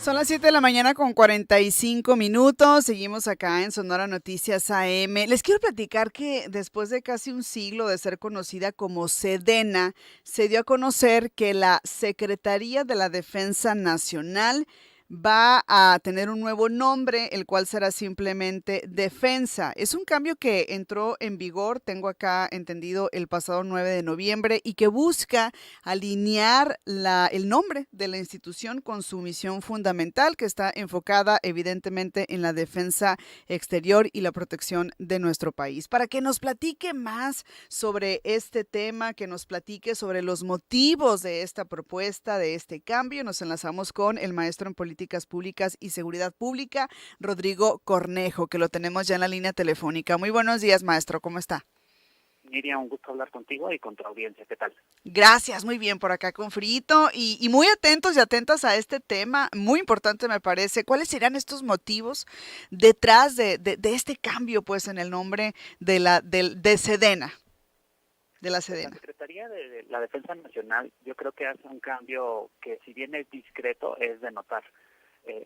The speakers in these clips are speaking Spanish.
Son las 7 de la mañana con 45 minutos. Seguimos acá en Sonora Noticias AM. Les quiero platicar que después de casi un siglo de ser conocida como Sedena, se dio a conocer que la Secretaría de la Defensa Nacional va a tener un nuevo nombre, el cual será simplemente Defensa. Es un cambio que entró en vigor, tengo acá entendido, el pasado 9 de noviembre y que busca alinear el nombre de la institución con su misión fundamental, que está enfocada evidentemente en la defensa exterior y la protección de nuestro país. Para que nos platique más sobre este tema, que nos platique sobre los motivos de esta propuesta, de este cambio, nos enlazamos con el maestro en Políticas Públicas y Seguridad Pública, Rodrigo Cornejo, que lo tenemos ya en la línea telefónica. Muy buenos días, maestro, ¿cómo está? Miriam, un gusto hablar contigo y con tu audiencia. ¿Qué tal? Gracias, muy bien, por acá con frito y muy atentos y atentas a este tema, muy importante me parece. ¿Cuáles serán estos motivos detrás de este cambio, pues, en el nombre de Sedena, de la Pues la Sedena? Secretaría de la Defensa Nacional yo creo que hace un cambio que, si bien es discreto, es de notar.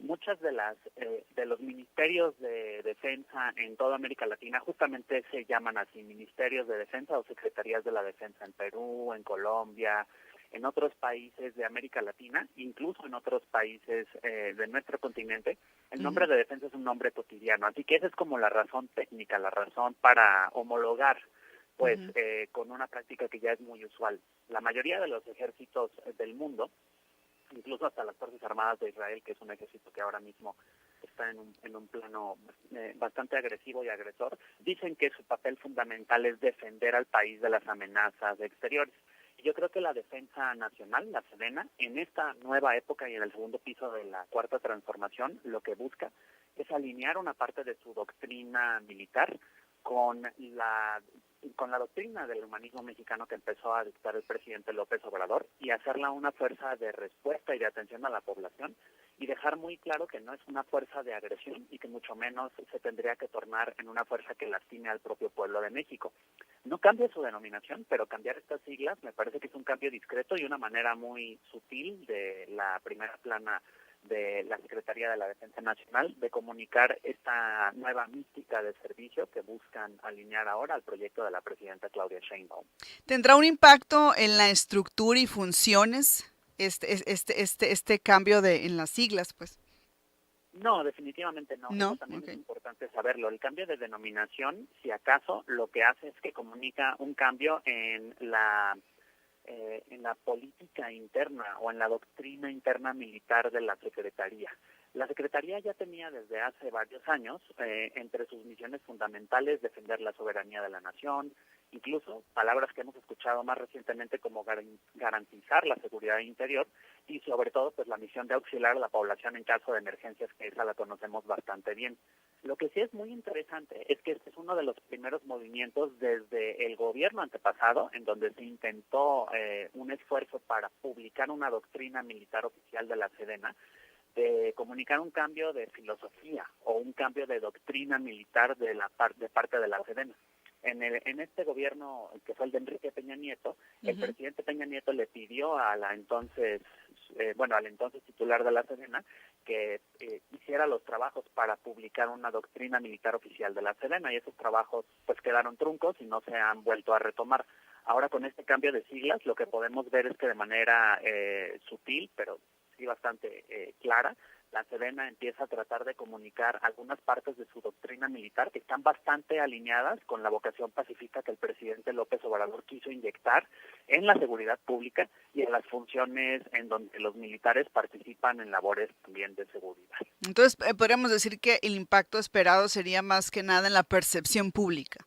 Muchas de los ministerios de defensa en toda América Latina justamente se llaman así, ministerios de defensa o secretarías de la defensa en Perú, en Colombia, en otros países de América Latina, incluso en otros países de nuestro continente. El nombre Ujú, de defensa es un nombre cotidiano, así que esa es como la razón técnica, la razón para homologar pues ujú, con una práctica que ya es muy usual. La mayoría de los ejércitos del mundo, incluso hasta las Fuerzas Armadas de Israel, que es un ejército que ahora mismo está en un plano bastante agresivo y agresor, dicen que su papel fundamental es defender al país de las amenazas exteriores. Y yo creo que la defensa nacional, la Sedena, en esta nueva época y en el segundo piso de la cuarta transformación, lo que busca es alinear una parte de su doctrina militar con la doctrina del humanismo mexicano que empezó a dictar el presidente López Obrador y hacerla una fuerza de respuesta y de atención a la población y dejar muy claro que no es una fuerza de agresión y que mucho menos se tendría que tornar en una fuerza que lastime al propio pueblo de México. No cambia su denominación, pero cambiar estas siglas me parece que es un cambio discreto y una manera muy sutil de la primera plana de la Secretaría de la Defensa Nacional de comunicar esta nueva mística de servicio que buscan alinear ahora al proyecto de la presidenta Claudia Sheinbaum. ¿Tendrá un impacto en la estructura y funciones este cambio en las siglas, pues? No, definitivamente no. Eso No, también ok. es importante saberlo. El cambio de denominación, si acaso, lo que hace es que comunica un cambio en la política interna o en la doctrina interna militar de la Secretaría. La Secretaría ya tenía desde hace varios años entre sus misiones fundamentales defender la soberanía de la nación, incluso palabras que hemos escuchado más recientemente como garantizar la seguridad interior y sobre todo pues la misión de auxiliar a la población en caso de emergencias, que esa la conocemos bastante bien. Lo que sí es muy interesante es que este es uno de los primeros movimientos desde el gobierno antepasado en donde se intentó un esfuerzo para publicar una doctrina militar oficial de la Sedena, de comunicar un cambio de filosofía o un cambio de doctrina militar de parte de la Sedena. En este gobierno, que fue el de Enrique Peña Nieto, el Ujú. presidente Peña Nieto le pidió a la entonces, al entonces titular de la Sedena, que hiciera los trabajos para publicar una doctrina militar oficial de la Sedena, y esos trabajos pues quedaron truncos y no se han vuelto a retomar. Ahora, con este cambio de siglas, lo que podemos ver es que de manera sutil, pero sí bastante clara, la Sedena empieza a tratar de comunicar algunas partes de su doctrina militar que están bastante alineadas con la vocación pacífica que el presidente López Obrador quiso inyectar en la seguridad pública y en las funciones en donde los militares participan en labores también de seguridad. Entonces, podríamos decir que el impacto esperado sería más que nada en la percepción pública.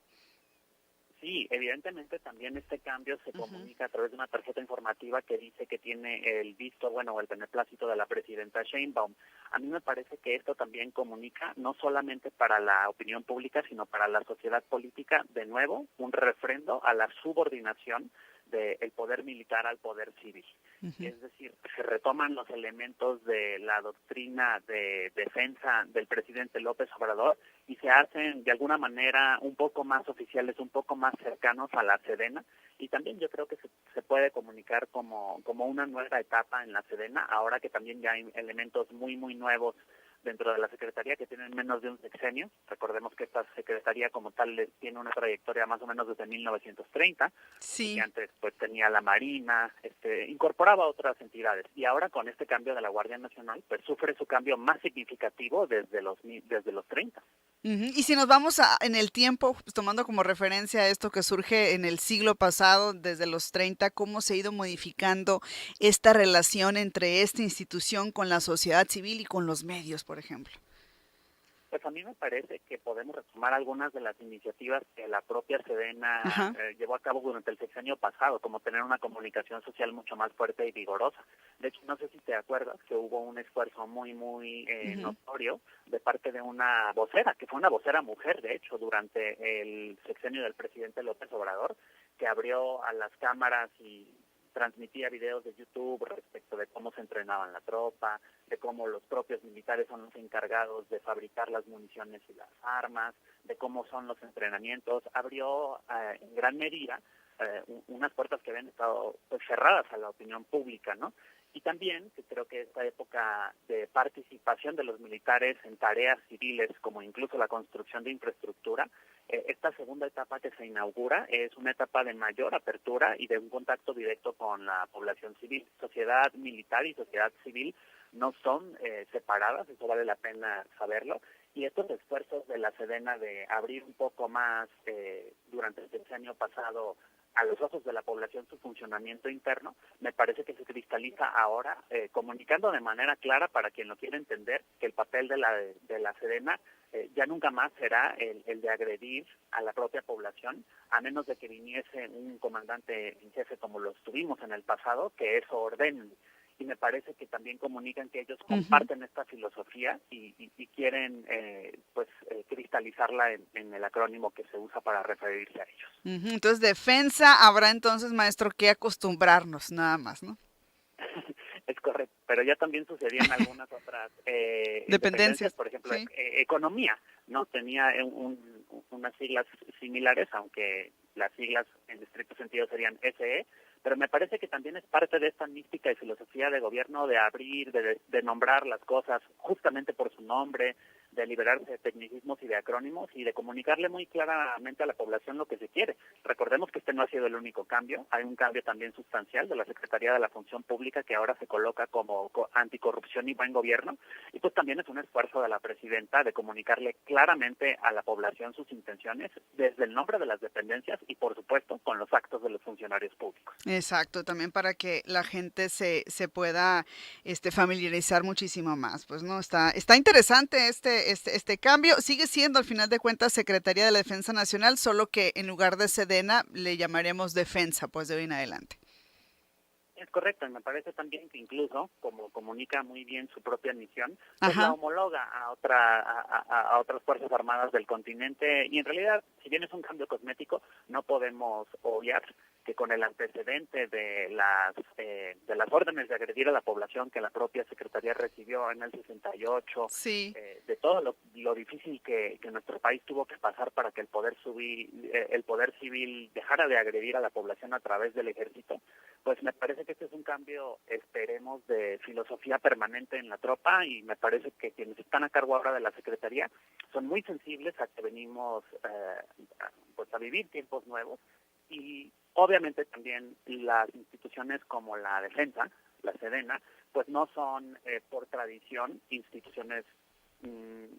Sí, evidentemente también este cambio se Ujú. comunica a través de una tarjeta informativa que dice que tiene el visto bueno o el beneplácito de la presidenta Sheinbaum. A mí me parece que esto también comunica no solamente para la opinión pública, sino para la sociedad política, de nuevo, un refrendo a la subordinación del poder militar al poder civil. Ujú. Es decir, se retoman los elementos de la doctrina de defensa del presidente López Obrador y se hacen de alguna manera un poco más oficiales, un poco más cercanos a la Sedena, y también yo creo que se puede comunicar como una nueva etapa en la Sedena, ahora que también ya hay elementos muy, muy nuevos dentro de la Secretaría que tienen menos de un sexenio. Recordemos que esta Secretaría como tal tiene una trayectoria más o menos desde 1930, y que Sí. antes pues tenía la Marina, incorporaba otras entidades, y ahora con este cambio de la Guardia Nacional pues sufre su cambio más significativo desde los 30. Ujú. Y si nos vamos en el tiempo, pues, tomando como referencia esto que surge en el siglo pasado, desde los 30, ¿cómo se ha ido modificando esta relación entre esta institución con la sociedad civil y con los medios, por ejemplo? Pues a mí me parece que podemos retomar algunas de las iniciativas que la propia Sedena Ajá. llevó a cabo durante el sexenio pasado, como tener una comunicación social mucho más fuerte y vigorosa. De hecho, no sé si te acuerdas que hubo un esfuerzo muy, muy Ujú. notorio de parte de una vocera, que fue una vocera mujer, de hecho, durante el sexenio del presidente López Obrador, que abrió a las cámaras y transmitía videos de YouTube respecto de cómo se entrenaban la tropa, de cómo los propios militares son los encargados de fabricar las municiones y las armas, de cómo son los entrenamientos. Abrió en gran medida unas puertas que habían estado pues, cerradas a la opinión pública, ¿no? Y también que creo que esta época de participación de los militares en tareas civiles, como incluso la construcción de infraestructura, esta segunda etapa que se inaugura es una etapa de mayor apertura y de un contacto directo con la población civil. Sociedad militar y sociedad civil no son separadas, eso vale la pena saberlo, y estos esfuerzos de la Sedena de abrir un poco más durante el sexenio pasado a los ojos de la población su funcionamiento interno, me parece que se cristaliza ahora comunicando de manera clara para quien lo quiera entender que el papel de la Sedena ya nunca más será el de agredir a la propia población, a menos de que viniese un comandante en jefe como lo tuvimos en el pasado, que eso ordene. Y me parece que también comunican que ellos Ujú. comparten esta filosofía y quieren cristalizarla en el acrónimo que se usa para referirse a ellos. Ujú. Entonces, defensa, habrá entonces, maestro, que acostumbrarnos, nada más, ¿no? Es correcto, pero ya también sucedían algunas otras dependencias, Dependencias, por ejemplo, sí. economía, ¿no? Tenía unas siglas similares, aunque las siglas en estricto sentido serían SE, pero me parece que también es parte de esta mística y filosofía de gobierno de abrir, de nombrar las cosas justamente por su nombre, de liberarse de tecnicismos y de acrónimos y de comunicarle muy claramente a la población lo que se quiere. Recordemos que este no ha sido el único cambio, hay un cambio también sustancial de la Secretaría de la Función Pública que ahora se coloca como anticorrupción y buen gobierno, y pues también es un esfuerzo de la presidenta de comunicarle claramente a la población sus intenciones desde el nombre de las dependencias y por supuesto con los actos de los funcionarios públicos. Exacto, también para que la gente se pueda, familiarizar muchísimo más, pues, ¿no? Está interesante este cambio. Sigue siendo, al final de cuentas, Secretaría de la Defensa Nacional, solo que en lugar de Sedena le llamaremos Defensa, pues, de hoy en adelante. Es correcto, y me parece también que incluso, como comunica muy bien su propia misión, pues la Ajá. homologa a otras Fuerzas Armadas del continente, y en realidad, si bien es un cambio cosmético, no podemos obviar que con el antecedente de las órdenes de agredir a la población que la propia Secretaría recibió en el 68, Sí. de todo lo difícil que nuestro país tuvo que pasar para que el poder civil dejara de agredir a la población a través del ejército, pues me parece que este es un cambio, esperemos, de filosofía permanente en la tropa, y me parece que quienes están a cargo ahora de la Secretaría son muy sensibles a que venimos pues a vivir tiempos nuevos, y obviamente también las instituciones como la Defensa, la Sedena, pues no son por tradición instituciones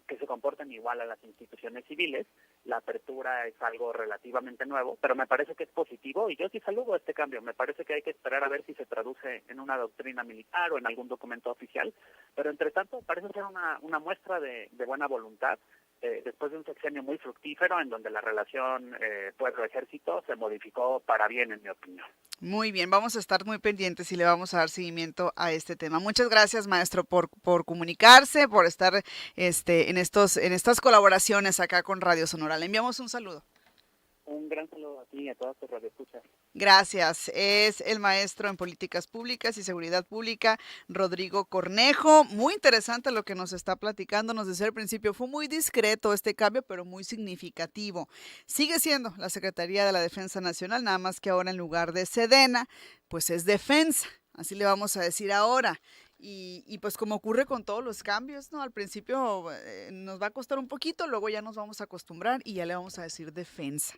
que se comporten igual a las instituciones civiles. La apertura es algo relativamente nuevo, pero me parece que es positivo y yo sí saludo este cambio. Me parece que hay que esperar a ver si se traduce en una doctrina militar o en algún documento oficial, pero entre tanto parece ser una muestra de buena voluntad después de un sexenio muy fructífero en donde la relación pueblo-ejército se modificó para bien, en mi opinión. Muy bien, vamos a estar muy pendientes y le vamos a dar seguimiento a este tema. Muchas gracias, maestro, por comunicarse, por estar en estas colaboraciones acá con Radio Sonora. Le enviamos un saludo. Un gran saludo a ti y a todas tus radioescuchas. Gracias. Es el maestro en políticas públicas y seguridad pública, Rodrigo Cornejo. Muy interesante lo que nos está platicando. Nos decía al principio, fue muy discreto este cambio, pero muy significativo. Sigue siendo la Secretaría de la Defensa Nacional, nada más que ahora en lugar de Sedena, pues es Defensa. Así le vamos a decir ahora. Y pues como ocurre con todos los cambios, ¿no? Al principio nos va a costar un poquito, luego ya nos vamos a acostumbrar y ya le vamos a decir defensa.